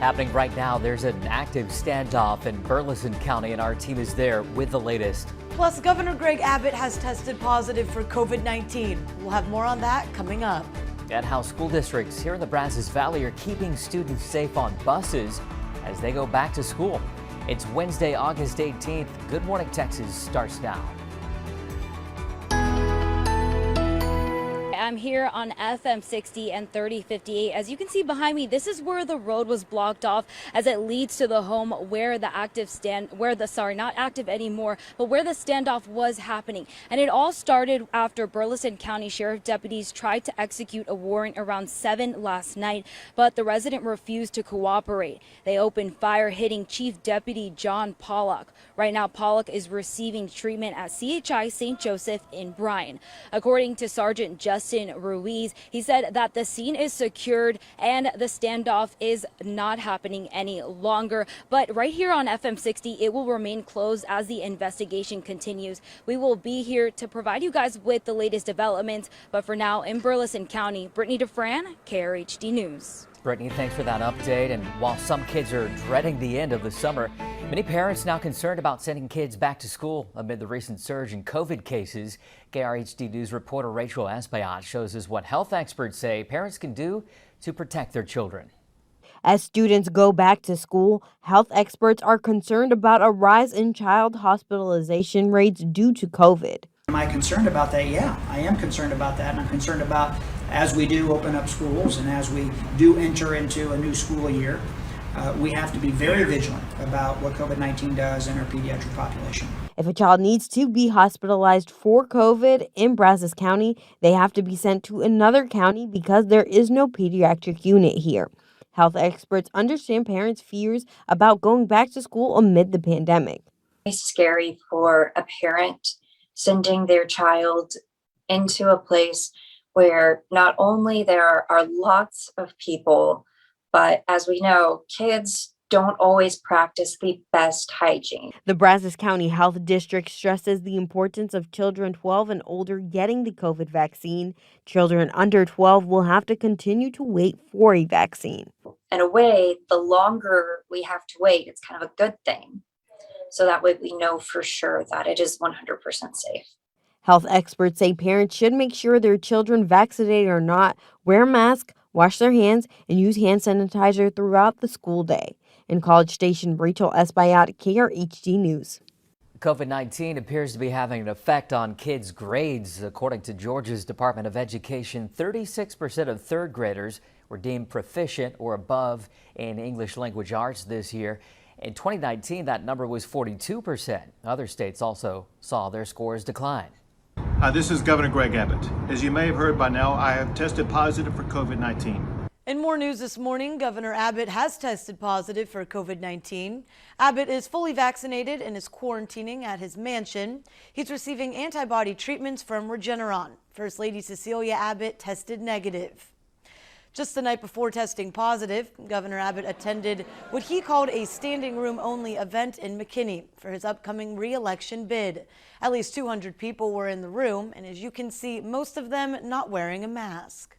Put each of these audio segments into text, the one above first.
Happening right now, there's an active standoff in Burleson County, and our team is there with the latest. Plus, Governor Krhd At has tested positive for COVID-19. We'll have more on that coming up. And how school districts here in the Brazos Valley are keeping students safe on buses as they go back to school. It's Wednesday, August 18th. Good Morning Texas starts now. I'm here on FM 60 and 3058. As you can see behind me, this is where the road was blocked off as it leads to the home where the not active anymore, but where the standoff was happening. And it all started after Burleson County Sheriff deputies tried to execute a warrant around 7 last night, but the resident refused to cooperate. They opened fire, hitting Chief Deputy John Pollock. Right now, Pollock is receiving treatment at CHI St. Joseph in Bryan. According to Sergeant Justin Ruiz, he said that the scene is secured and the standoff is not happening any longer. But right here on FM 60, it will remain closed as the investigation continues. We will be here to provide you guys with the latest developments. But for now, in Burleson County, Brittany DeFran, KRHD News. Brittany, thanks for that update. And while some kids are dreading the end of the summer, many parents now concerned about sending kids back to school amid the recent surge in COVID cases. KRHD News reporter Rachel AFGHAN shows us what health experts say parents can do to protect their children. As students go back to school, health experts are concerned about a rise in child hospitalization rates due to COVID. Am I concerned about that? Yeah, I am concerned about that, and I'm concerned about as we do open up schools and as we do enter into a new school year, we have to be very vigilant about what COVID-19 does in our pediatric population. If a child needs to be hospitalized for COVID in Brazos County, they have to be sent to another county because there is no pediatric unit here. Health experts understand parents' fears about going back to school amid the pandemic. It's scary for a parent sending their child into a place where not only there are lots of people, but as we know, kids don't always practice the best hygiene. The Brazos County Health District stresses the importance of children 12 and older getting the COVID vaccine. Children under 12 will have to continue to wait for a vaccine. In a way, the longer we have to wait, it's kind of a good thing. So that way we know for sure that it is 100% safe. Health experts say parents should make sure their children, vaccinated or not, wear masks, wash their hands, and use hand sanitizer throughout the school day. In College Station, Rachel AFGHAN, KRHD News. COVID-19 appears to be having an effect on kids' grades. According to Georgia's Department of Education, 36% of third graders were deemed proficient or above in English language arts this year. In 2019, that number was 42%. Other states also saw their scores decline. Hi, this is Governor Krhd At. As you may have heard by now, I have tested positive for COVID-19. In more news this morning, Governor Abbott has tested positive for COVID-19. Abbott is fully vaccinated and is quarantining at his mansion. He's receiving antibody treatments from Regeneron. First Lady Cecilia Abbott tested negative. Just the night before testing positive, Governor Abbott attended what he called a standing room only event in McKinney for his upcoming re-election bid. At least 200 people were in the room, and as you can see, most of them not wearing a mask.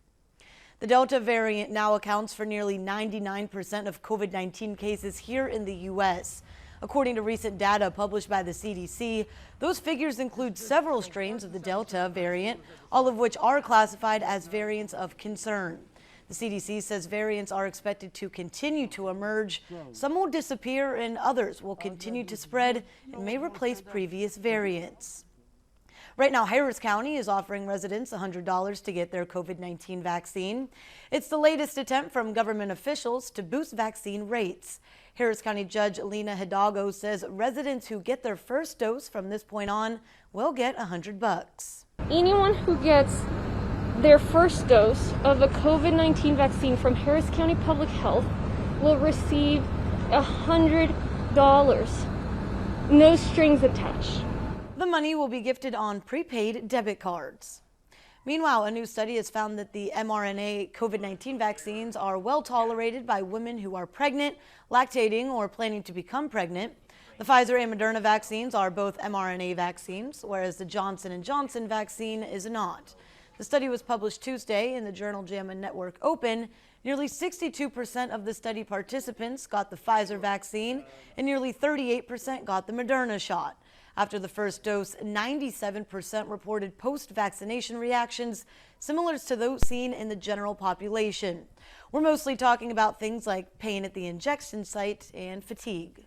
The Delta variant now accounts for nearly 99% of COVID-19 cases here in the U.S. According to recent data published by the CDC, those figures include several strains of the Delta variant, all of which are classified as variants of concern. The CDC says variants are expected to continue to emerge. Some will disappear and others will continue to spread and may replace previous variants. Right now, Harris County is offering residents $100 to get their COVID-19 vaccine. It's the latest attempt from government officials to boost vaccine rates. Harris County Judge Lena Hidalgo says residents who get their first dose from this point on will get $100. Anyone who gets their first dose of a COVID-19 vaccine from Harris County Public Health will receive $100, no strings attached. The money will be gifted on prepaid debit cards. Meanwhile, a new study has found that the mRNA COVID-19 vaccines are well tolerated by women who are pregnant, lactating, or planning to become pregnant. The Pfizer and Moderna vaccines are both mRNA vaccines, whereas the Johnson & Johnson vaccine is not. The study was published Tuesday in the journal JAMA Network Open. Nearly 62% of the study participants got the Pfizer vaccine, and nearly 38% got the Moderna shot. After the first dose, 97% reported post-vaccination reactions similar to those seen in the general population. We're mostly talking about things like pain at the injection site and fatigue.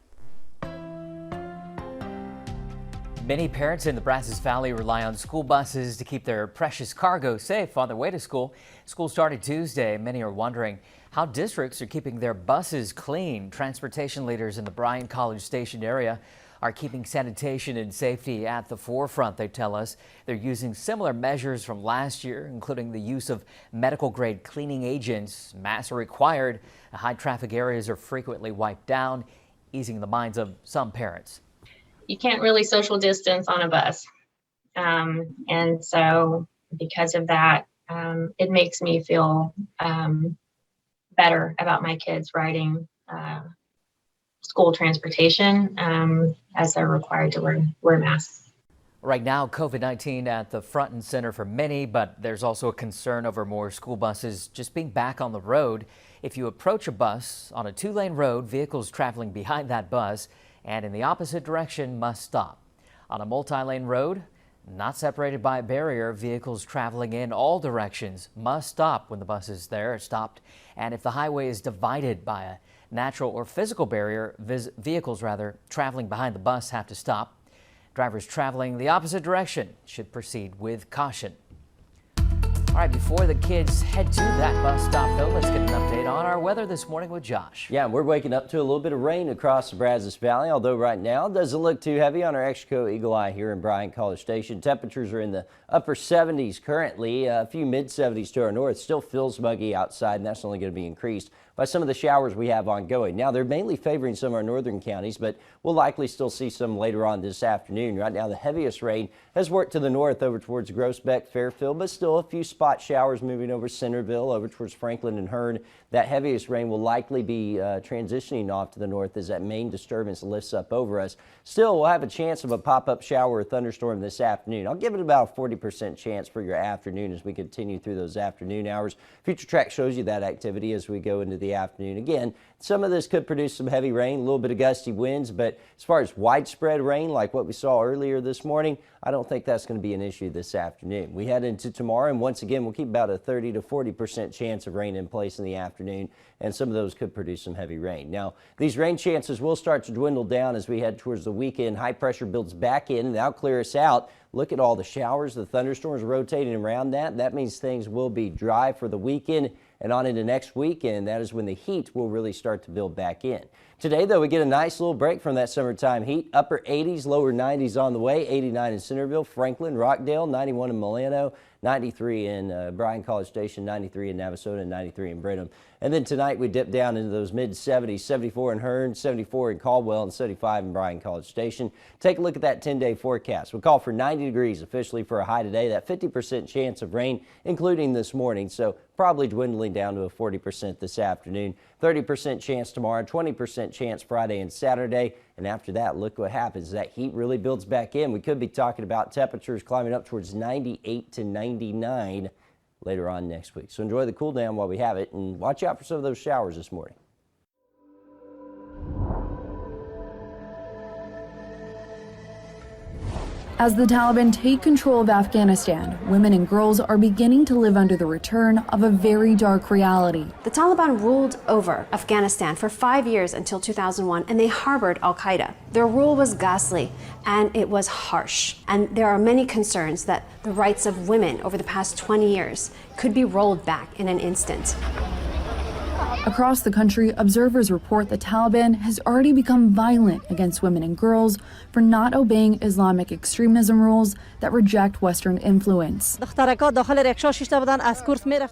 Many parents in the Brazos Valley rely on school buses to keep their precious cargo safe on their way to school. School started Tuesday. Many are wondering how districts are keeping their buses clean. Transportation leaders in the Bryan College Station area are keeping sanitation and safety at the forefront, they tell us. They're using similar measures from last year, including the use of medical-grade cleaning agents. Masks are required. High-traffic areas are frequently wiped down, easing the minds of some parents. You can't really social distance on a bus. And so because of that, it makes me feel better about my kids riding school transportation as they're required to wear masks. Right now, COVID-19 at the front and center for many, but there's also a concern over more school buses just being back on the road. If you approach a bus on a two-lane road, vehicles traveling behind that bus and in the opposite direction must stop. On a multi-lane road, not separated by a barrier, vehicles traveling in all directions must stop when the bus is there, stopped. And if the highway is divided by a natural or physical barrier, vehicles traveling behind the bus have to stop. Drivers traveling the opposite direction should proceed with caution. All right, before the kids head to that bus stop, though, let's get an update on our weather this morning with Josh. Yeah, we're waking up to a little bit of rain across the Brazos Valley, although right now it doesn't look too heavy on our Extraco Eagle Eye here in Bryan College Station. Temperatures are in the upper 70s currently, a few mid 70s to our north. Still feels muggy outside, and that's only going to be increased by some of the showers we have ongoing. Now, they're mainly favoring some of our northern counties, but we'll likely still see some later on this afternoon. Right now, the heaviest rain has worked to the north over towards Groesbeck, Fairfield, but still a few spot showers moving over Centerville, over towards Franklin and Hearn. That heaviest rain will likely be transitioning off to the north as that main disturbance lifts up over us. Still, we'll have a chance of a pop-up shower or thunderstorm this afternoon. I'll give it about a 40% chance for your afternoon as we continue through those afternoon hours. Future Track shows you that activity as we go into the afternoon. Again, some of this could produce some heavy rain, a little bit of gusty winds, but as far as widespread rain like what we saw earlier this morning, I don't think that's going to be an issue this afternoon. We head into tomorrow, and once again, we'll keep about a 30 to 40% chance of rain in place in the afternoon, and some of those could produce some heavy rain. Now, these rain chances will start to dwindle down as we head towards the weekend. High pressure builds back in, and that'll clear us out. Look at all the showers, the thunderstorms rotating around that. That means things will be dry for the weekend and on into next weekend. That is when the heat will really start to build back in. Today, though, we get a nice little break from that summertime heat. Upper 80s, lower 90s on the way. 89 in Centerville, Franklin, Rockdale, 91 in Milano, 93 in Bryan College Station, 93 in Navasota, and 93 in Brenham. And then tonight we dip down into those mid 70s, 74 in Hearn, 74 in Caldwell, and 75 in Bryan College Station. Take a look at that 10-day forecast. We call for 90 degrees officially for a high today. That 50% chance of rain, including this morning. So probably dwindling down to a 40% this afternoon. 30% chance tomorrow, 20% chance Friday and Saturday. And after that, look what happens. That heat really builds back in. We could be talking about temperatures climbing up towards 98 to 99 later on next week. So enjoy the cool down while we have it, and watch out for some of those showers this morning. As the Taliban take control of Afghanistan, women and girls are beginning to live under the return of a very dark reality. The Taliban ruled over Afghanistan for 5 years until 2001, and they harbored al-Qaeda. Their rule was ghastly, and it was harsh. And there are many concerns that the rights of women over the past 20 years could be rolled back in an instant. Across the country, observers report the Taliban has already become violent against women and girls for not obeying Islamic extremism rules that reject Western influence.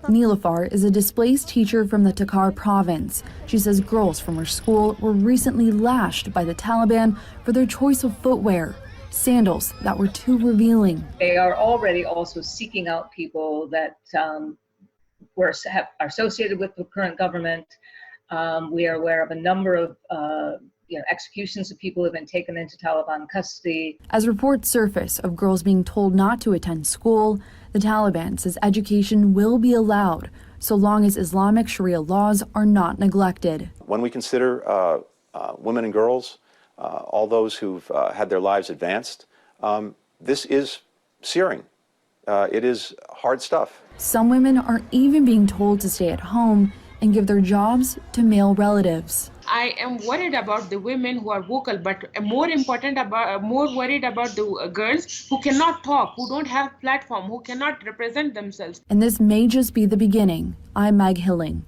Nilafar is a displaced teacher from the Takhar province. She says girls from her school were recently lashed by the Taliban for their choice of footwear, sandals that were too revealing. They are already also seeking out people that are associated with the current government. We are aware of a number of executions of people who have been taken into Taliban custody. As reports surface of girls being told not to attend school, the Taliban says education will be allowed, so long as Islamic Sharia laws are not neglected. When we consider women and girls, all those who've had their lives advanced, this is searing. It is hard stuff. Some women are even being told to stay at home and give their jobs to male relatives. I am worried about the women who are vocal, but more worried about the girls who cannot talk, who don't have platform, who cannot represent themselves. And this may just be the beginning. I'm Meg Hilling.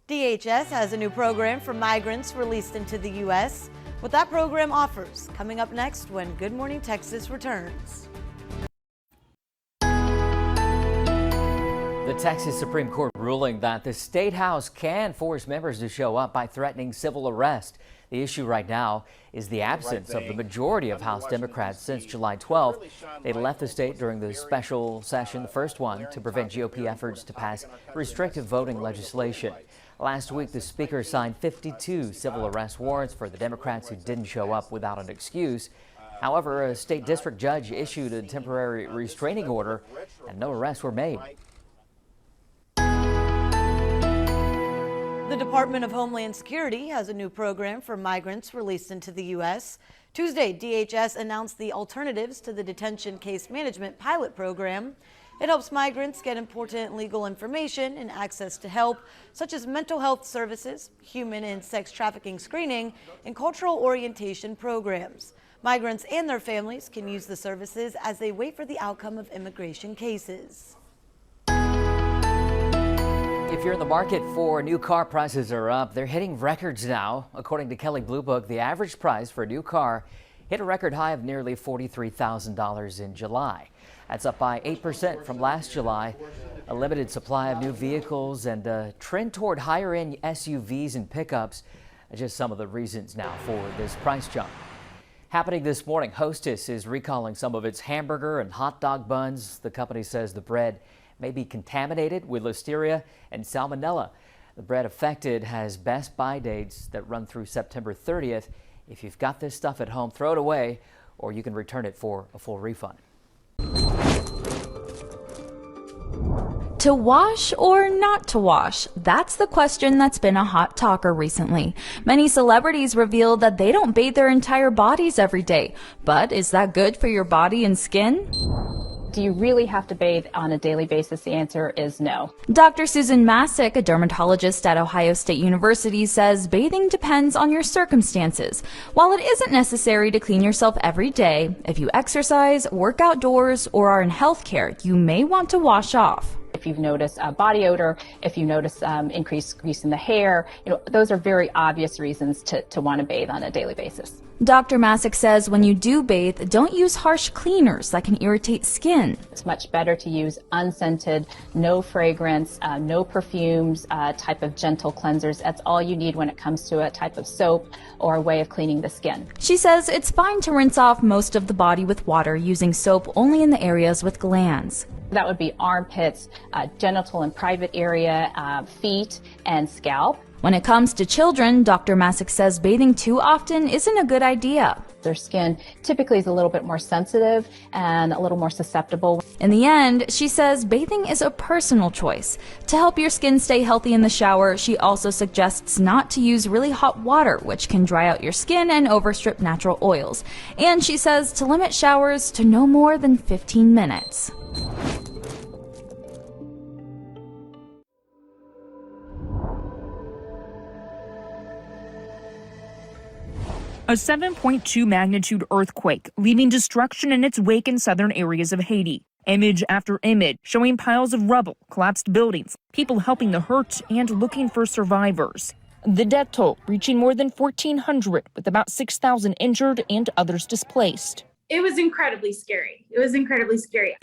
DHS has a new program for migrants released into the U.S. What that program offers, coming up next when Good Morning Texas returns. The Texas Supreme Court ruling that the State House can force members to show up by threatening civil arrest. The issue right now is the absence of the majority of House Democrats since July 12th. They left the state during the special session, the first one, to prevent GOP efforts to pass restrictive voting legislation. Last week, the Speaker signed 52 civil arrest warrants for the Democrats who didn't show up without an excuse. However, a state district judge issued a temporary restraining order and no arrests were made. The Department of Homeland Security has a new program for migrants released into the U.S. Tuesday, DHS announced the Alternatives to the Detention Case Management pilot program. It helps migrants get important legal information and access to help, such as mental health services, human and sex trafficking screening, and cultural orientation programs. Migrants and their families can use the services as they wait for the outcome of immigration cases. If you're in the market for a new car, prices are up. They're hitting records now. According to Kelley Blue Book, the average price for a new car hit a record high of nearly $43,000 in July. That's up by 8% from last July. A limited supply of new vehicles and a trend toward higher-end SUVs and pickups are just some of the reasons now for this price jump. Happening this morning, Hostess is recalling some of its hamburger and hot dog buns. The company says the bread may be contaminated with listeria and salmonella. The bread affected has best buy dates that run through September 30th. If you've got this stuff at home, throw it away, or you can return it for a full refund. To wash or not to wash? That's the question that's been a hot talker recently. Many celebrities reveal that they don't bathe their entire bodies every day. But is that good for your body and skin? Do you really have to bathe on a daily basis? The answer is no. Dr. Susan Masick, a dermatologist at Ohio State University, says bathing depends on your circumstances. While it isn't necessary to clean yourself every day, if you exercise, work outdoors, or are in healthcare, you may want to wash off. If you've noticed body odor, if you notice increased grease in the hair, those are very obvious reasons to want to bathe on a daily basis. Dr. Masick says when you do bathe, don't use harsh cleaners that can irritate skin. It's much better to use unscented, no fragrance, no perfumes, type of gentle cleansers. That's all you need when it comes to a type of soap or a way of cleaning the skin. She says it's fine to rinse off most of the body with water using soap only in the areas with glands. That would be armpits, genital and private area, feet, and scalp. When it comes to children, Dr. Masick says bathing too often isn't a good idea. Their skin typically is a little bit more sensitive and a little more susceptible. In the end, she says bathing is a personal choice. To help your skin stay healthy in the shower, she also suggests not to use really hot water, which can dry out your skin and overstrip natural oils. And she says to limit showers to no more than 15 minutes. A 7.2 magnitude earthquake, leaving destruction in its wake in southern areas of Haiti. Image after image showing piles of rubble, collapsed buildings, people helping the hurt and looking for survivors. The death toll reaching more than 1,400, with about 6,000 injured and others displaced. It was incredibly scary.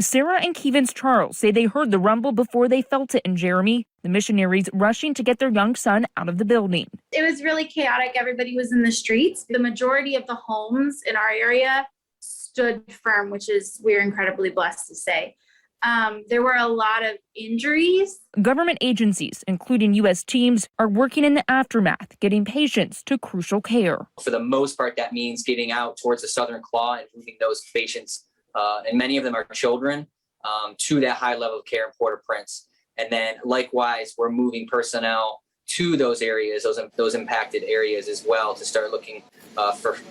Sarah and Kevins Charles say they heard the rumble before they felt it in Jeremy, the missionaries rushing to get their young son out of the building. It was really chaotic. Everybody was in the streets. The majority of the homes in our area stood firm, which is we're incredibly blessed to say. There were a lot of injuries. Government agencies, including U.S. teams, are working in the aftermath, getting patients to crucial care. For the most part, that means getting out towards the southern claw and moving those patients, and many of them are children, to that high level of care in Port-au-Prince. And then likewise, we're moving personnel to those areas, those impacted areas as well, to start looking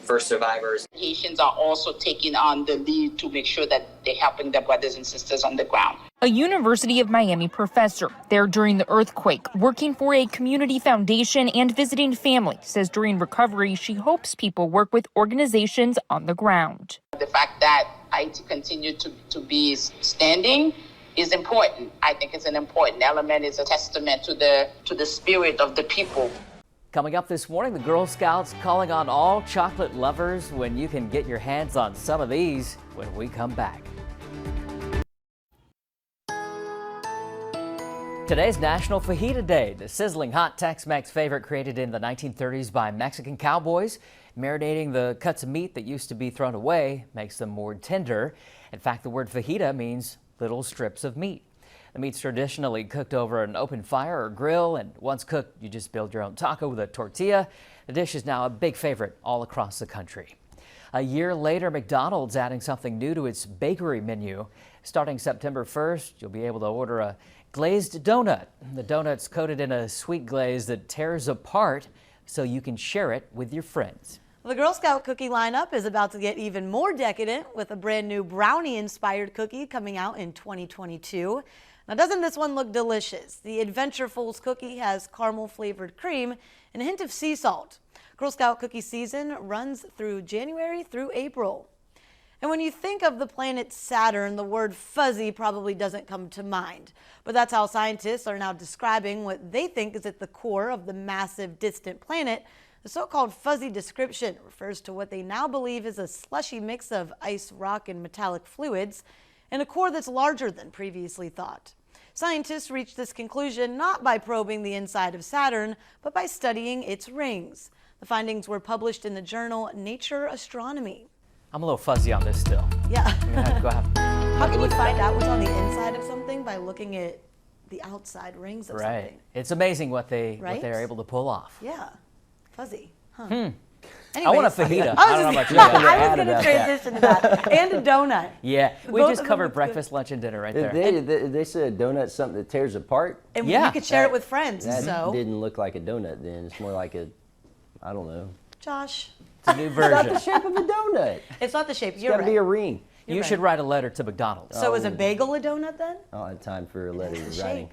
for survivors. Haitians are also taking on the lead to make sure that they're helping their brothers and sisters on the ground. A University of Miami professor there during the earthquake, working for a community foundation and visiting family, says during recovery she hopes people work with organizations on the ground. The fact that Haiti continued to be standing is important. I think it's an important element. It's a testament to the spirit of the people. Coming up this morning, the Girl Scouts calling on all chocolate lovers when you can get your hands on some of these when we come back. Today's National Fajita Day, the sizzling hot Tex-Mex favorite created in the 1930s by Mexican cowboys. Marinating the cuts of meat that used to be thrown away makes them more tender. In fact, the word fajita means little strips of meat. The meat's traditionally cooked over an open fire or grill, and once cooked, you just build your own taco with a tortilla. The dish is now a big favorite all across the country. A year later, McDonald's adding something new to its bakery menu. Starting September 1st, you'll be able to order a glazed donut. The donut's coated in a sweet glaze that tears apart so you can share it with your friends. The Girl Scout cookie lineup is about to get even more decadent with a brand new brownie-inspired cookie coming out in 2022. Now, doesn't this one look delicious? The Adventurefuls cookie has caramel-flavored cream and a hint of sea salt. Girl Scout cookie season runs through January through April. And when you think of the planet Saturn, the word fuzzy probably doesn't come to mind. But that's how scientists are now describing what they think is at the core of the massive distant planet. The so-called fuzzy description refers to what they now believe is a slushy mix of ice, rock, and metallic fluids, and a core that's larger than previously thought. Scientists reached this conclusion not by probing the inside of Saturn, but by studying its rings. The findings were published in the journal Nature Astronomy. I'm a little fuzzy on this still. Yeah. How can you find out what's on the inside of something by looking at the outside rings of right. something? It's amazing what they're Right? able to pull off. Yeah. Fuzzy. Huh. I Anyways, want a fajita. I I don't know about you. I was going to transition to that. And a donut. Yeah, we Both just of them covered look breakfast, lunch, and dinner right there. They said a donut's something that tears apart. And you could share it with friends. That So, didn't look like a donut then. It's more like a, I don't know. Josh. It's a new It's not version. the shape of a donut. It's not the shape. It's You're got to right. be a ring. You should write a letter to McDonald's. So is a bagel a donut then? I don't have time for a letter the writing.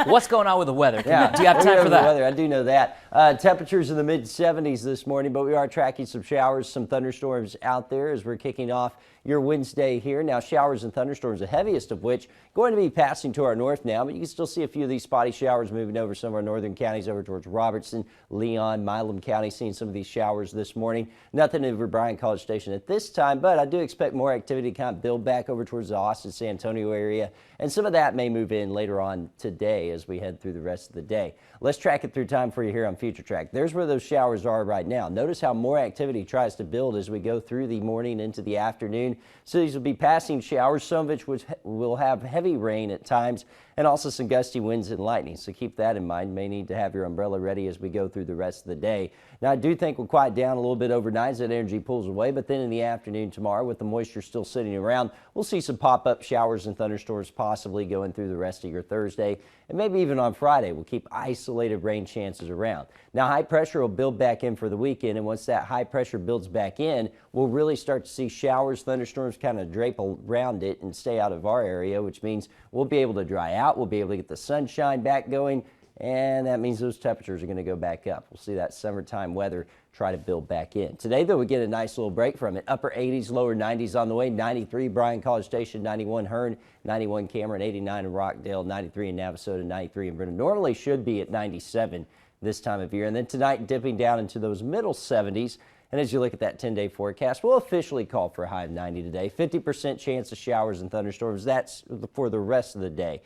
What's going on with the weather? Yeah, Do you have time for the that? weather, I do know that. Temperatures in the mid-70s this morning, but we are tracking some showers, some thunderstorms out there as we're kicking off your Wednesday here. Now, showers and thunderstorms, the heaviest of which going to be passing to our north now, but you can still see a few of these spotty showers moving over some of our northern counties over towards Robertson, Leon, Milam County, seeing some of these showers this morning. Nothing over Bryan College Station at this time, but I do expect more activity to kind of build back over towards the Austin, San Antonio area, and some of that may move in later on today as we head through the rest of the day. Let's track it through time for you here on Future Track. There's where those showers are right now. Notice how more activity tries to build as we go through the morning into the afternoon. So these will be passing showers, some of which will have heavy rain at times, and also some gusty winds and lightning. So keep that in mind. May need to have your umbrella ready as we go through the rest of the day. Now, I do think we'll quiet down a little bit overnight as that energy pulls away, but then in the afternoon tomorrow, with the moisture still sitting around, we'll see some pop-up showers and thunderstorms possibly going through the rest of your Thursday, and maybe even on Friday. We'll keep isolated rain chances around. Now, high pressure will build back in for the weekend, and once that high pressure builds back in, we'll really start to see showers, thunderstorms kind of drape around it and stay out of our area, which means we'll be able to dry out, we'll be able to get the sunshine back going, and that means those temperatures are going to go back up. We'll see that summertime weather try to build back in. Today, though, we get a nice little break from it. Upper 80s, lower 90s on the way. 93 Bryan College Station, 91 Hearn, 91 Cameron, 89 in Rockdale, 93 in Navasota, 93 in Brenham. Normally should be at 97 this time of year. And then tonight, dipping down into those middle 70s. And as you look at that 10-day forecast, we'll officially call for a high of 90 today. 50% chance of showers and thunderstorms. That's for the rest of the day.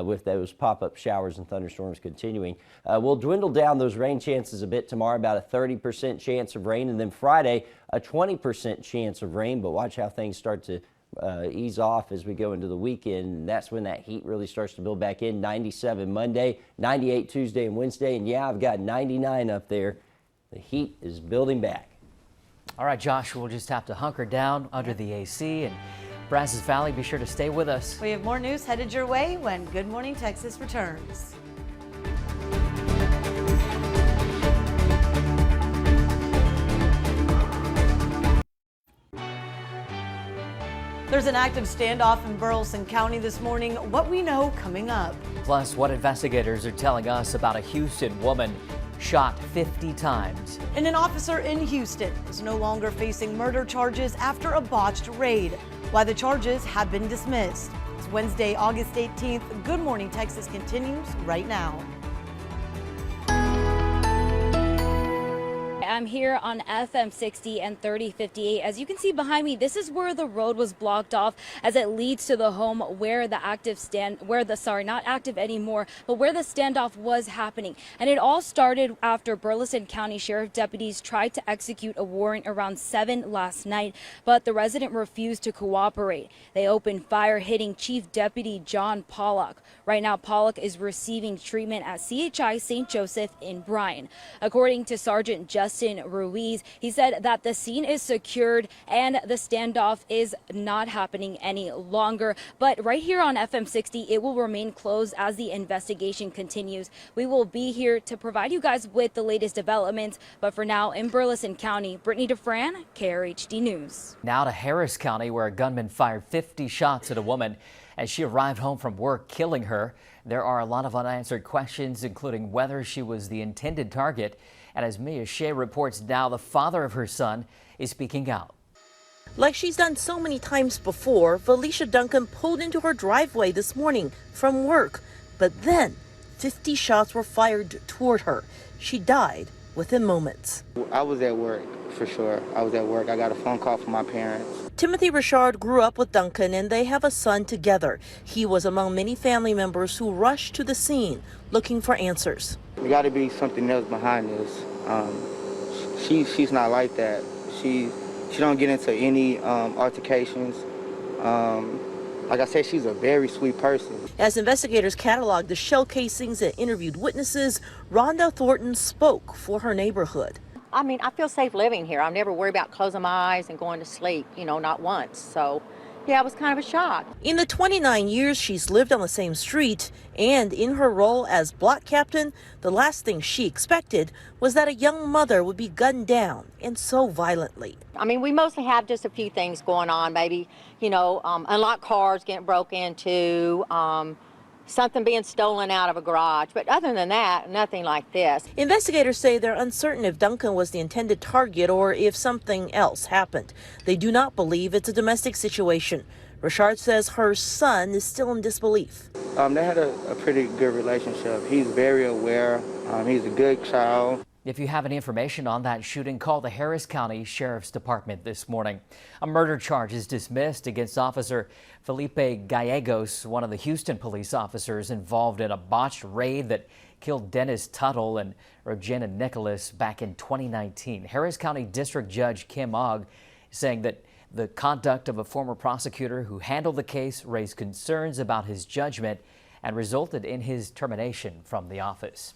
With those pop-up showers and thunderstorms continuing. We'll dwindle down those rain chances a bit tomorrow, about a 30% chance of rain, and then Friday, a 20% chance of rain, but watch how things start to ease off as we go into the weekend, and that's when that heat really starts to build back in. 97 Monday, 98 Tuesday and Wednesday, and yeah, I've got 99 up there. The heat is building back. All right, Josh, we'll just have to hunker down under the AC and Brazos Valley. Be sure to stay with us. We have more news headed your way when Good Morning Texas returns. There's an active standoff in Burleson County this morning. What we know coming up. Plus, what investigators are telling us about a Houston woman shot 50 times. And an officer in Houston is no longer facing murder charges after a botched raid. Why the charges have been dismissed. It's Wednesday, August 18th. Good Morning Texas continues right now. I'm here on FM 60 and 3058. As you can see behind me, this is where the road was blocked off as it leads to the home where the not active anymore, but where the standoff was happening. And it all started after Burleson County Sheriff deputies tried to execute a warrant around 7 last night, but the resident refused to cooperate. They opened fire, hitting Chief Deputy John Pollock. Right now, Pollock is receiving treatment at CHI St. Joseph in Bryan. According to Sergeant Justin Ruiz, he said that the scene is secured and the standoff is not happening any longer. But right here on FM 60, it will remain closed as the investigation continues. We will be here to provide you guys with the latest developments. But for now, in Burleson County, Brittany DeFran, KRHD News. Now to Harris County, where a gunman fired 50 shots at a woman as she arrived home from work, killing her. There are a lot of unanswered questions, including whether she was the intended target. And as Mia Shea reports now, the father of her son is speaking out. Like she's done so many times before, Felicia Duncan pulled into her driveway this morning from work. But then 50 shots were fired toward her. She died within moments. I was at work, for sure. I was at work. I got a phone call from my parents. Timothy Richard grew up with Duncan and they have a son together. He was among many family members who rushed to the scene looking for answers. There got to be something else behind this. She's not like that. She don't get into any altercations. Like I said, she's a very sweet person. As investigators cataloged the shell casings and interviewed witnesses, Rhonda Thornton spoke for her neighborhood. I mean, I feel safe living here. I'm never worried about closing my eyes and going to sleep, not once. So, yeah, it was kind of a shock. In the 29 years she's lived on the same street and in her role as block captain, the last thing she expected was that a young mother would be gunned down, and so violently. I mean, we mostly have just a few things going on, maybe, unlocked cars getting broke into, something being stolen out of a garage. But other than that, nothing like this. Investigators say they're uncertain if Duncan was the intended target or if something else happened. They do not believe it's a domestic situation. Richard says her son is still in disbelief. They had a pretty good relationship. He's very aware. He's a good child. If you have any information on that shooting, call the Harris County Sheriff's Department this morning. A murder charge is dismissed against Officer Felipe Gallegos, one of the Houston police officers involved in a botched raid that killed Dennis Tuttle and Regina Nicholas back in 2019. Harris County District Judge Kim Ogg saying that the conduct of a former prosecutor who handled the case raised concerns about his judgment and resulted in his termination from the office.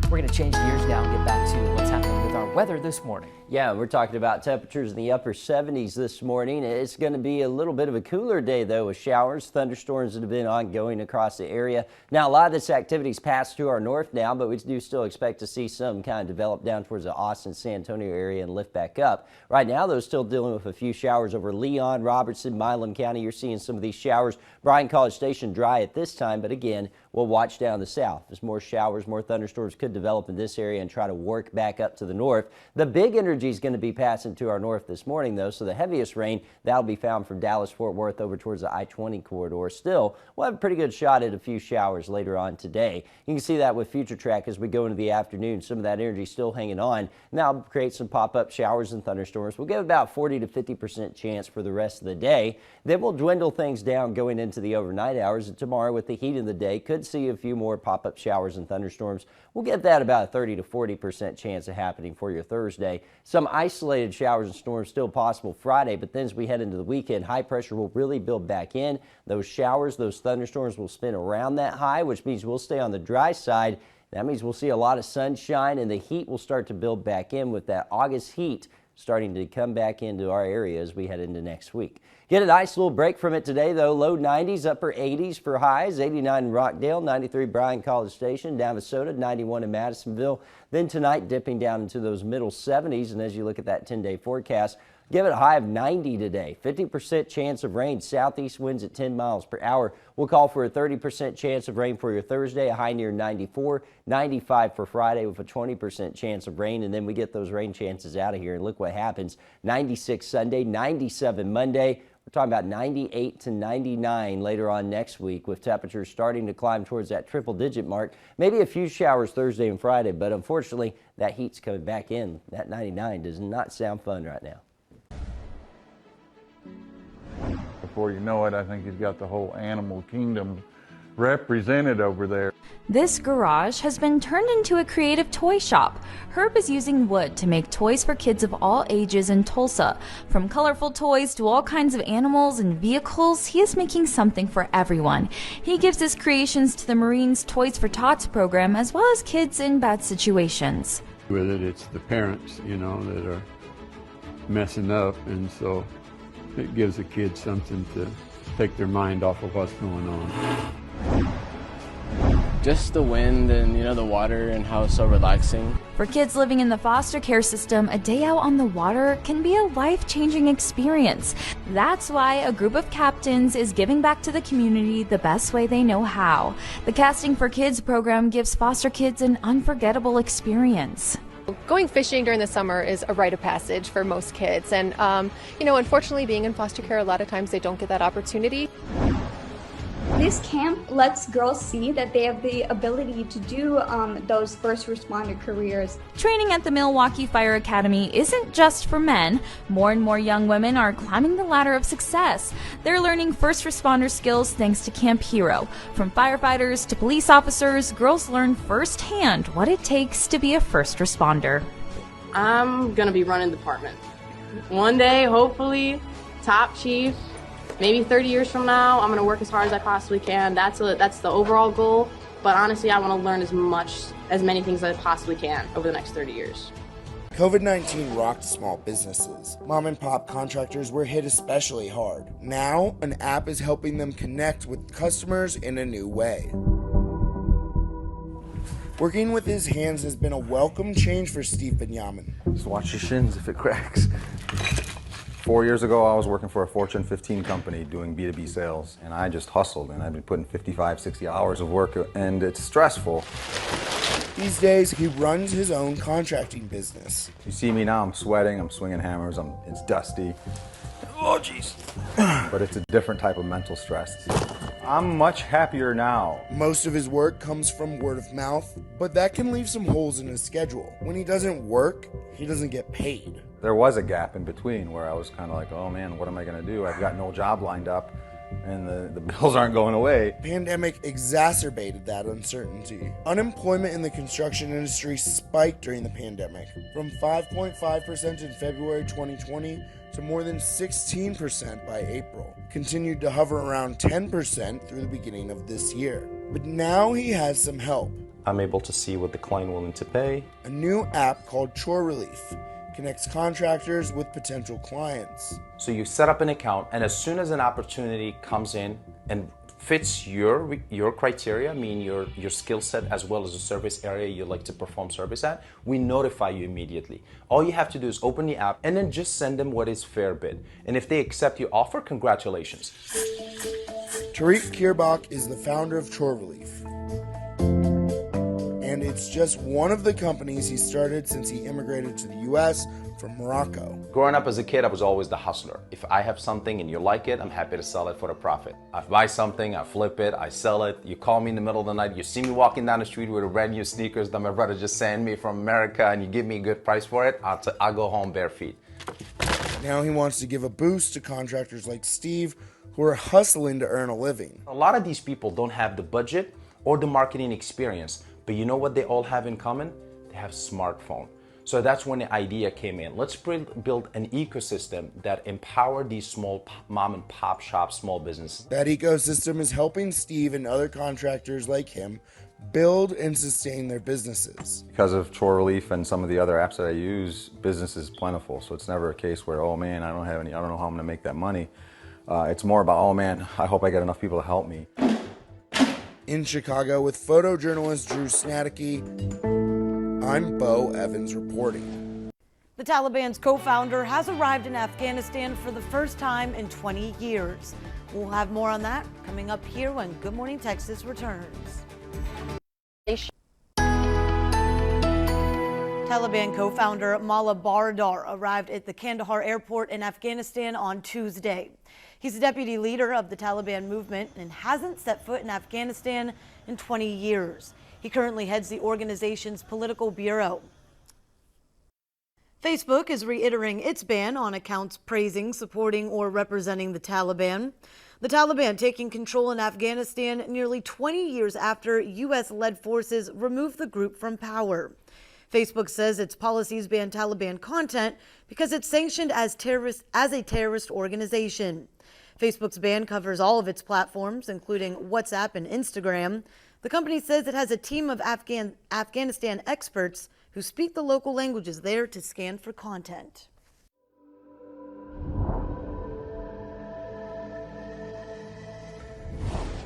We're going to change gears now and get back to what's happening with our weather this morning. Yeah, we're talking about temperatures in the upper 70s this morning. It's going to be a little bit of a cooler day, though, with showers, thunderstorms that have been ongoing across the area. Now, a lot of this activity's passed to our north now, but we do still expect to see some kind of develop down towards the Austin, San Antonio area and lift back up. Right now, though, still dealing with a few showers over Leon, Robertson, Milam County. You're seeing some of these showers. Bryan College Station dry at this time, but again, we'll watch down the south as more showers, more thunderstorms could develop in this area and try to work back up to the north. The big energy is going to be passing to our north this morning, though, so the heaviest rain that'll be found from Dallas-Fort Worth over towards the I-20 corridor. Still, we'll have a pretty good shot at a few showers later on today. You can see that with Future Track as we go into the afternoon. Some of that energy still hanging on, and that'll create some pop-up showers and thunderstorms. We'll give about 40 to 50% chance for the rest of the day. Then we'll dwindle things down going into the overnight hours, and tomorrow with the heat of the day could see a few more pop-up showers and thunderstorms. We'll give that about a 30 to 40% chance of happening for your Thursday. Some isolated showers and storms still possible Friday, but then as we head into the weekend, high pressure will really build back in. Those showers, those thunderstorms will spin around that high, which means we'll stay on the dry side. That means we'll see a lot of sunshine and the heat will start to build back in with that August heat starting to come back into our area as we head into next week. Get a nice little break from it today, though. Low 90s, upper 80s for highs. 89 in Rockdale, 93 Bryan College Station, Navasota, 91 in Madisonville. Then tonight dipping down into those middle 70s. And as you look at that 10-day forecast, give it a high of 90 today. 50% chance of rain. Southeast winds at 10 miles per hour. We'll call for a 30% chance of rain for your Thursday, a high near 94. 95 for Friday with a 20% chance of rain. And then we get those rain chances out of here. And look what happens. 96 Sunday, 97 Monday. We're talking about 98 to 99 later on next week, with temperatures starting to climb towards that triple-digit mark. Maybe a few showers Thursday and Friday, but unfortunately, that heat's coming back in. That 99 does not sound fun right now. Before you know it, I think he's got the whole animal kingdom represented over there. This garage has been turned into a creative toy shop. Herb is using wood to make toys for kids of all ages in Tulsa. From colorful toys to all kinds of animals and vehicles, he is making something for everyone. He gives his creations to the Marines Toys for Tots program, as well as kids in bad situations. With it, it's the parents, you know, that are messing up, and so it gives the kids something to take their mind off of what's going on. Just the wind and, the water and how it's so relaxing. For kids living in the foster care system, a day out on the water can be a life-changing experience. That's why a group of captains is giving back to the community the best way they know how. The Casting for Kids program gives foster kids an unforgettable experience. Going fishing during the summer is a rite of passage for most kids, and unfortunately, being in foster care, a lot of times they don't get that opportunity. This camp lets girls see that they have the ability to do those first responder careers. Training at the Milwaukee Fire Academy isn't just for men. More and more young women are climbing the ladder of success. They're learning first responder skills thanks to Camp Hero. From firefighters to police officers, girls learn firsthand what it takes to be a first responder. I'm gonna be running the department. One day, hopefully, top chief. Maybe 30 years from now, I'm going to work as hard as I possibly can. That's the overall goal. But honestly, I want to learn as many things as I possibly can over the next 30 years. COVID-19 rocked small businesses. Mom and pop contractors were hit especially hard. Now, an app is helping them connect with customers in a new way. Working with his hands has been a welcome change for Steve Benjamin. Just watch your shins if it cracks. 4 years ago, I was working for a Fortune 15 company doing B2B sales, and I just hustled, and I've been putting 55, 60 hours of work, and it's stressful. These days, he runs his own contracting business. You see me now, I'm sweating, I'm swinging hammers, it's dusty. Oh, jeez. But it's a different type of mental stress. I'm much happier now. Most of his work comes from word of mouth, but that can leave some holes in his schedule. When he doesn't work, he doesn't get paid. There was a gap in between where I was kind of like, oh man, what am I going to do? I've got no job lined up, and the bills aren't going away. Pandemic exacerbated that uncertainty. Unemployment in the construction industry spiked during the pandemic, from 5.5% in February 2020 to more than 16% by April. Continued to hover around 10% through the beginning of this year. But now he has some help. I'm able to see what the client willing to pay. A new app called Chore Relief connects contractors with potential clients. So you set up an account, and as soon as an opportunity comes in and fits your criteria, meaning your skill set as well as the service area you like to perform service at, we notify you immediately. All you have to do is open the app and then just send them what is fair bid. And if they accept your offer, congratulations. Tariq Kirbach is the founder of Chore Relief. And it's just one of the companies he started since he immigrated to the U.S. from Morocco. Growing up as a kid, I was always the hustler. If I have something and you like it, I'm happy to sell it for a profit. I buy something, I flip it, I sell it. You call me in the middle of the night, you see me walking down the street with a brand new sneakers that my brother just sent me from America, and you give me a good price for it, I'll go home bare feet. Now he wants to give a boost to contractors like Steve who are hustling to earn a living. A lot of these people don't have the budget or the marketing experience, but you know what they all have in common? They have smartphone. So that's when the idea came in. Let's build an ecosystem that empower these small mom and pop shop small businesses. That ecosystem is helping Steve and other contractors like him build and sustain their businesses. Because of Chore Relief and some of the other apps that I use, business is plentiful. So it's never a case where, oh man, I don't know how I'm gonna make that money. It's more about, oh man, I hope I get enough people to help me. In Chicago with photojournalist Drew Snadicki, I'm Bo Evans reporting. The Taliban's co-founder has arrived in Afghanistan for the first time in 20 years. We'll have more on that coming up here when Good Morning Texas returns. Taliban co-founder Mullah Baradar arrived at the Kandahar airport in Afghanistan on Tuesday. He's the deputy leader of the Taliban movement and hasn't set foot in Afghanistan in 20 years. He currently heads the organization's political bureau. Facebook is reiterating its ban on accounts praising, supporting, or representing the Taliban. The Taliban taking control in Afghanistan nearly 20 years after U.S.-led forces removed the group from power. Facebook says its policies ban Taliban content because it's sanctioned as a terrorist organization. Facebook's ban covers all of its platforms, including WhatsApp and Instagram. The company says it has a team of Afghanistan experts who speak the local languages there to scan for content.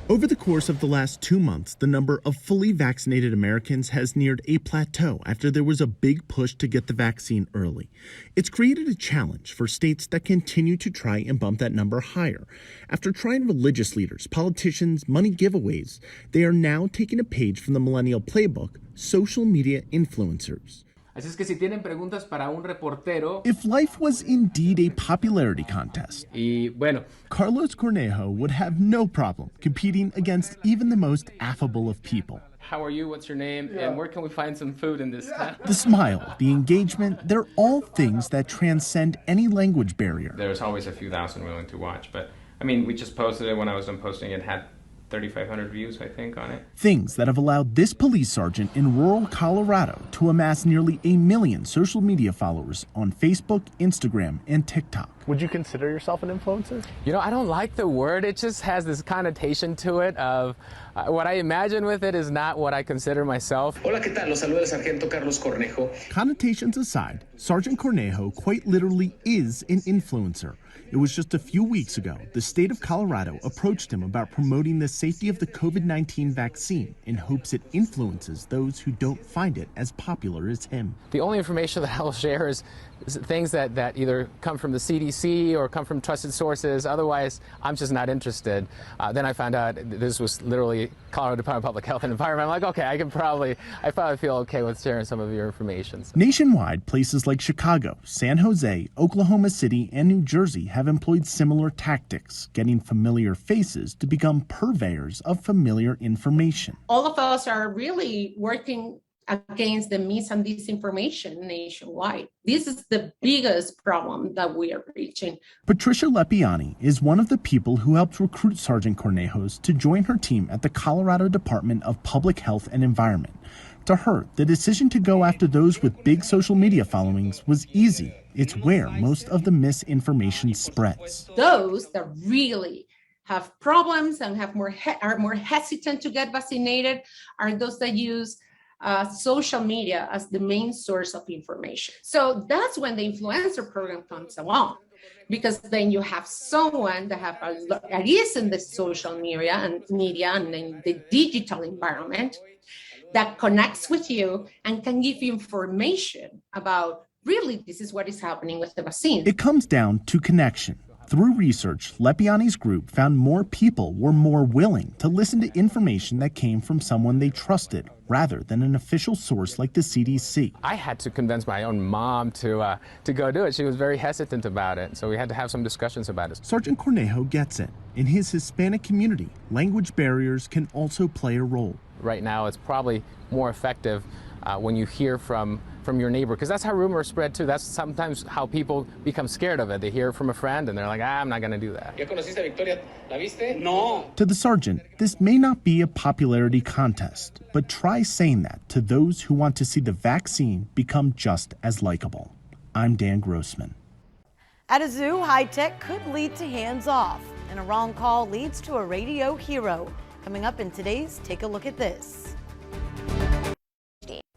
Over the course of the last 2 months, the number of fully vaccinated Americans has neared a plateau after there was a big push to get the vaccine early. It's created a challenge for states that continue to try and bump that number higher. After trying religious leaders, politicians, money giveaways, they are now taking a page from the millennial playbook, social media influencers. Así es que si tienen preguntas para un reportero. If life was indeed a popularity contest, Carlos Cornejo would have no problem competing against even the most affable of people. How are you? What's your name? And where can we find some food in this town? The smile, the engagement, they're all things that transcend any language barrier. There's always a few thousand willing to watch, but I mean, we just posted it. When I was done posting it, had 3,500 views, I think, on it. Things that have allowed this police sergeant in rural Colorado to amass nearly 1 million social media followers on Facebook, Instagram, and TikTok. Would you consider yourself an influencer? You know, I don't like the word. It just has this connotation to it of what I imagine with it is not what I consider myself. Hola, ¿qué tal? Los saluda el sargento Carlos Cornejo. Connotations aside, Sergeant Cornejo quite literally is an influencer. It was just a few weeks ago, the state of Colorado approached him about promoting the safety of the COVID-19 vaccine in hopes it influences those who don't find it as popular as him. The only information that I'll share is things that either come from the CDC or come from trusted sources. Otherwise, I'm just not interested. Then I found out this was literally Colorado Department of Public Health and Environment. I'm like, okay, I probably feel okay with sharing some of your information. Nationwide, places like Chicago, San Jose, Oklahoma City, and New Jersey have employed similar tactics, getting familiar faces to become purveyors of familiar information. All of us are really working against the mis and disinformation nationwide. This is the biggest problem that we are reaching. Patricia Lepiani is one of the people who helped recruit Sergeant Cornejos to join her team at the Colorado Department of Public Health and Environment. To her, the decision to go after those with big social media followings was easy. It's where most of the misinformation spreads. Those that really have problems and are more hesitant to get vaccinated are those that use social media as the main source of information. So that's when the influencer program comes along, because then you have someone that is in the social media and in the digital environment that connects with you and can give you information about really this is what is happening with the vaccine. It comes down to connection. Through research, Lepiani's group found more people were more willing to listen to information that came from someone they trusted rather than an official source like the CDC. I had to convince my own mom to go do it. She was very hesitant about it, so we had to have some discussions about it. Sergeant Cornejo gets it. In his Hispanic community, language barriers can also play a role. Right now, it's probably more effective when you hear from your neighbor, because that's how rumors spread too. That's sometimes how people become scared of it. They hear from a friend and they're like, I'm not going to do that. ¿Ya conociste a Victoria? ¿La viste? No. To the sergeant, this may not be a popularity contest, but try saying that to those who want to see the vaccine become just as likable. I'm Dan Grossman. At a zoo, high tech could lead to hands off, and a wrong call leads to a radio hero. Coming up in today's Take a Look at This.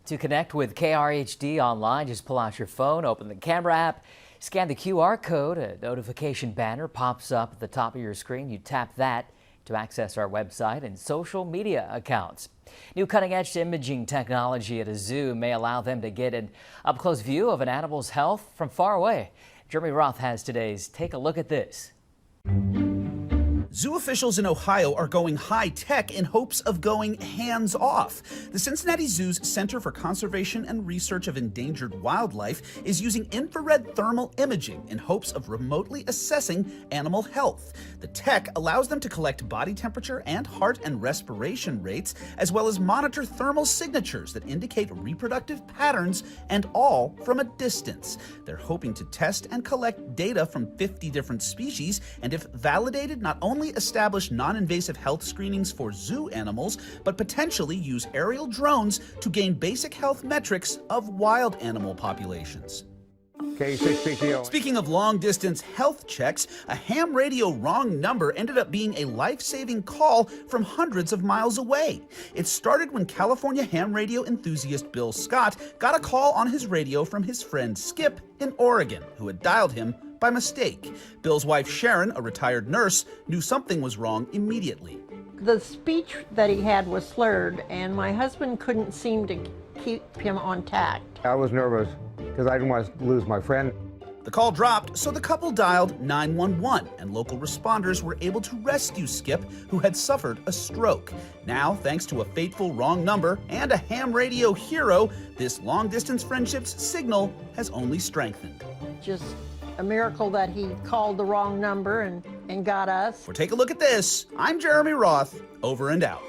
To connect with KRHD online, just pull out your phone, open the camera app, scan the QR code. A notification banner pops up at the top of your screen. You tap that to access our website and social media accounts. New cutting-edge imaging technology at a zoo may allow them to get an up-close view of an animal's health from far away. Jeremy Roth has today's Take a Look at This. Zoo officials in Ohio are going high-tech in hopes of going hands-off. The Cincinnati Zoo's Center for Conservation and Research of Endangered Wildlife is using infrared thermal imaging in hopes of remotely assessing animal health. The tech allows them to collect body temperature and heart and respiration rates, as well as monitor thermal signatures that indicate reproductive patterns, and all from a distance. They're hoping to test and collect data from 50 different species, and if validated, not only establish non-invasive health screenings for zoo animals, but potentially use aerial drones to gain basic health metrics of wild animal populations. K6PTO. Speaking of long-distance health checks, a ham radio wrong number ended up being a life-saving call from hundreds of miles away. It started when California ham radio enthusiast Bill Scott got a call on his radio from his friend Skip in Oregon, who had dialed him by mistake. Bill's wife Sharon, a retired nurse, knew something was wrong immediately. The speech that he had was slurred, and my husband couldn't seem to keep him on tact. I was nervous because I didn't want to lose my friend. The call dropped, so the couple dialed 911, and local responders were able to rescue Skip, who had suffered a stroke. Now, thanks to a fateful wrong number and a ham radio hero, this long-distance friendship's signal has only strengthened. Just a miracle that he called the wrong number and got us. For Take a Look at This, I'm Jeremy Roth, over and out.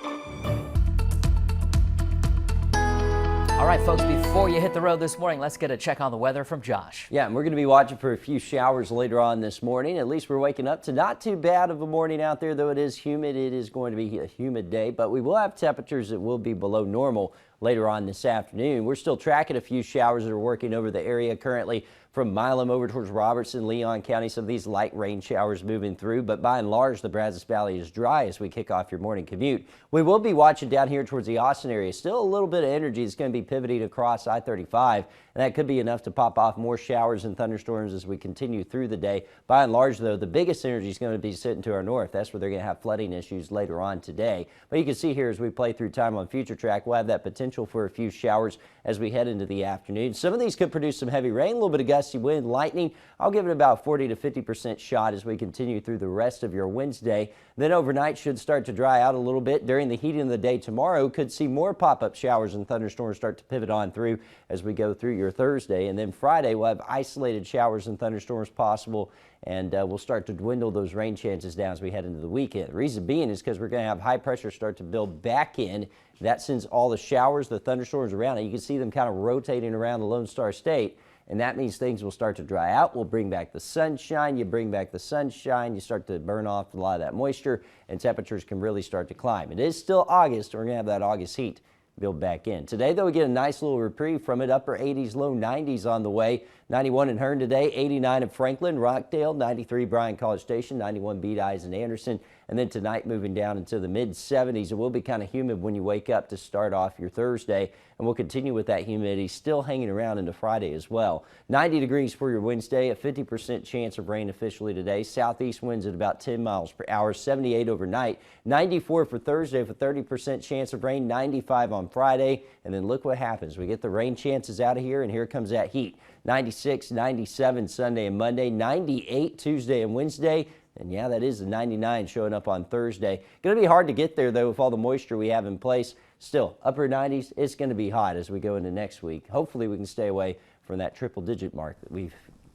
All right, folks, before you hit the road this morning, let's get a check on the weather from Josh. Yeah, and we're going to be watching for a few showers later on this morning. At least we're waking up to not too bad of a morning out there, though it is humid. It is going to be a humid day, but we will have temperatures that will be below normal later on this afternoon. We're still tracking a few showers that are working over the area currently from Milam over towards Robertson, Leon County. Some of these light rain showers moving through, but by and large, the Brazos Valley is dry as we kick off your morning commute. We will be watching down here towards the Austin area. Still a little bit of energy is going to be pivoting across I-35, and that could be enough to pop off more showers and thunderstorms as we continue through the day. By and large, though, the biggest energy is going to be sitting to our north. That's where they're going to have flooding issues later on today. But you can see here as we play through time on Future Track, we'll have that potential for a few showers as we head into the afternoon. Some of these could produce some heavy rain, a little bit of gusty wind, lightning. I'll give it about 40 to 50% shot as we continue through the rest of your Wednesday. Then overnight should start to dry out a little bit. During the heat of the day tomorrow, could see more pop-up showers and thunderstorms start to pivot on through as we go through your Thursday. And then Friday, we'll have isolated showers and thunderstorms possible, and we'll start to dwindle those rain chances down as we head into the weekend. The reason being is because we're going to have high pressure start to build back in. That sends all the showers, the thunderstorms around it. You can see them kind of rotating around the Lone Star State, and that means things will start to dry out. We'll bring back the sunshine. You bring back the sunshine, you start to burn off a lot of that moisture, and temperatures can really start to climb. It is still August. We're going to have that August heat build back in. Today, though, we get a nice little reprieve from it. Upper 80s, low 90s on the way. 91 in Hearn today, 89 in Franklin, Rockdale, 93 Bryan College Station, 91 Beat Eyes and Anderson. And then tonight moving down into the mid-70s. It will be kind of humid when you wake up to start off your Thursday. And we'll continue with that humidity still hanging around into Friday as well. 90 degrees for your Wednesday, a 50% chance of rain officially today. Southeast winds at about 10 miles per hour, 78 overnight. 94 for Thursday with a 30% chance of rain, 95 on Friday. And then look what happens. We get the rain chances out of here, and here comes that heat. 96, 97 Sunday and Monday, 98 Tuesday and Wednesday. And yeah, that is the 99 showing up on Thursday. Going to be hard to get there, though, with all the moisture we have in place. Still, upper 90s, it's going to be hot as we go into next week. Hopefully, we can stay away from that triple-digit mark that we've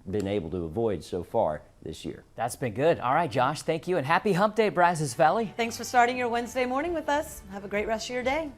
been able to avoid so far this year. That's been good. All right, Josh, thank you, and happy hump day, Brazos Valley. Thanks for starting your Wednesday morning with us. Have a great rest of your day.